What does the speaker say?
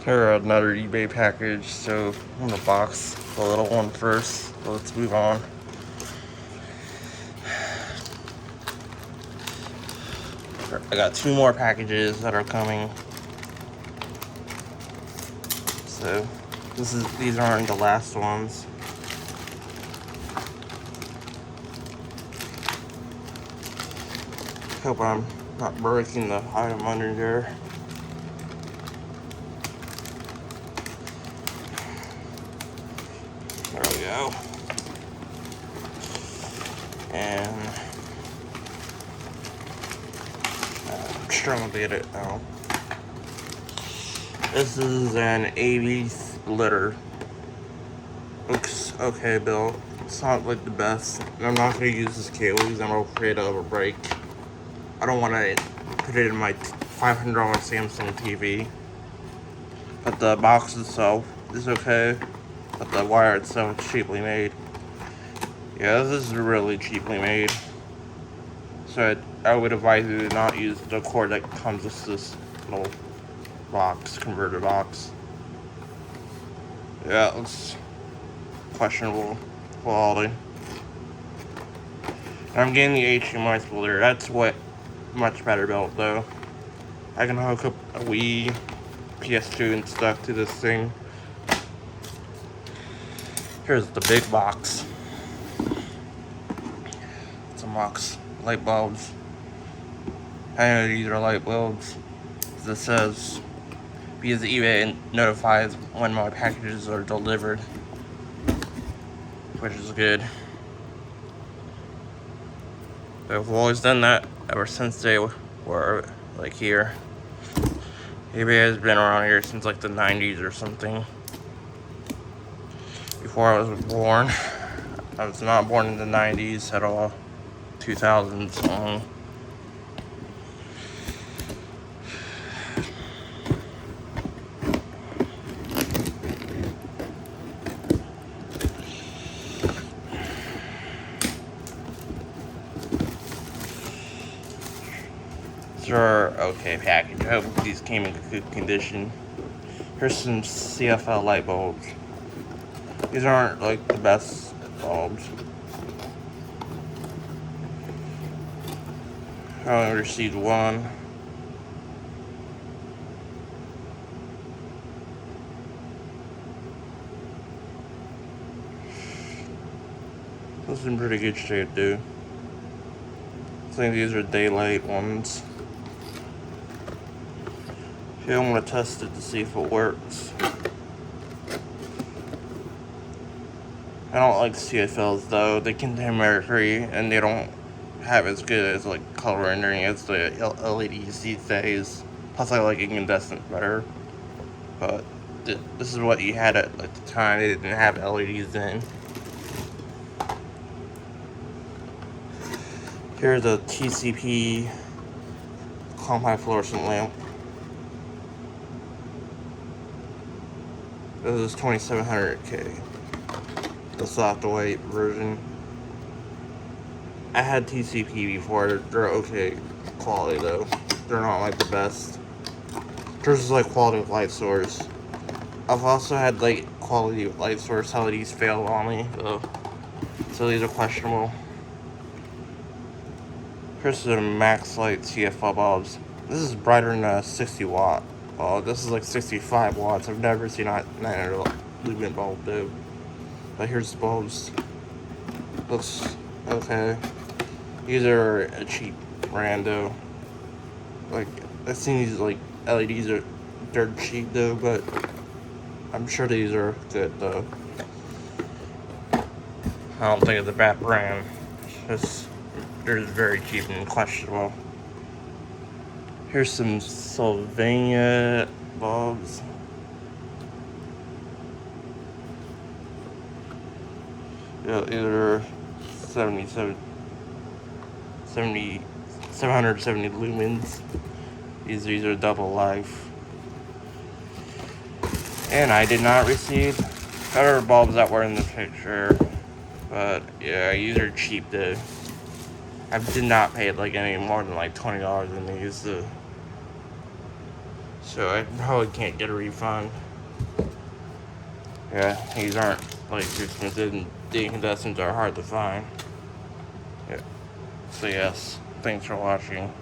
Here, another eBay package. So I'm gonna box the little one first. So let's move on. I got 2 more packages that are coming. So these aren't the last ones. Hope I'm not breaking the item under there. There we go. And I'm struggling to get it now. This is an AV splitter. Looks okay built. It's not like the best. I'm not gonna use this cable because I'm afraid of a break. I don't want to put it in my $500 Samsung TV. But the box itself is okay. But the wire itself is cheaply made. Yeah, this is really cheaply made. So I would advise you to not use the cord that comes with this little box, converter box. Yeah, it looks questionable quality. And I'm getting the HDMI splitter. That's what much better built though. I can hook up a Wii, PS2 and stuff to this thing. Here's the big box. It's a box. Light bulbs. I know these are light bulbs. This says, because eBay notifies when my packages are delivered, which is good. I've always done that ever since they were like here. eBay has been around here since like the 90s or something. Before I was born. I was not born in the 90s at all. 2000s. These are okay package. I hope these came in good condition. Here's some CFL light bulbs. These aren't like the best bulbs. I only received one. This is in pretty good shape, dude. I think these are daylight ones. Okay, I'm gonna test it to see if it works. I don't like CFLs though. They contain mercury and they don't have as good as like color rendering as the LEDs these days. Plus I like incandescent better. But this is what you had at the time. They didn't have LEDs then. Here's a TCP compact fluorescent lamp. This is 2700K. The soft white version. I had TCP before. They're okay quality though. They're not like the best. Theirs is like quality of light source. I've also had like quality of light source LEDs fail on me though. So these are questionable. Here's the max light CFL bulbs. This is brighter than a 60 watt. Oh, this is like 65 watts. I've never seen a 900 lumen bulb do. But here's the bulbs. Looks okay. These are a cheap brand though. Like I've seen these like LEDs are dirt cheap though, but I'm sure these are good though. I don't think it's a bad brand. They're just very cheap and questionable. Here's some Sylvania bulbs. Yeah, these are 770 lumens. These are double life. And I did not receive other bulbs that were in the picture. But yeah, these are cheap though. I did not pay like any more than like $20 in these. So I probably can't get a refund. Yeah, these aren't like too expensive, and the incandescents are hard to find. Yeah. So yes, thanks for watching.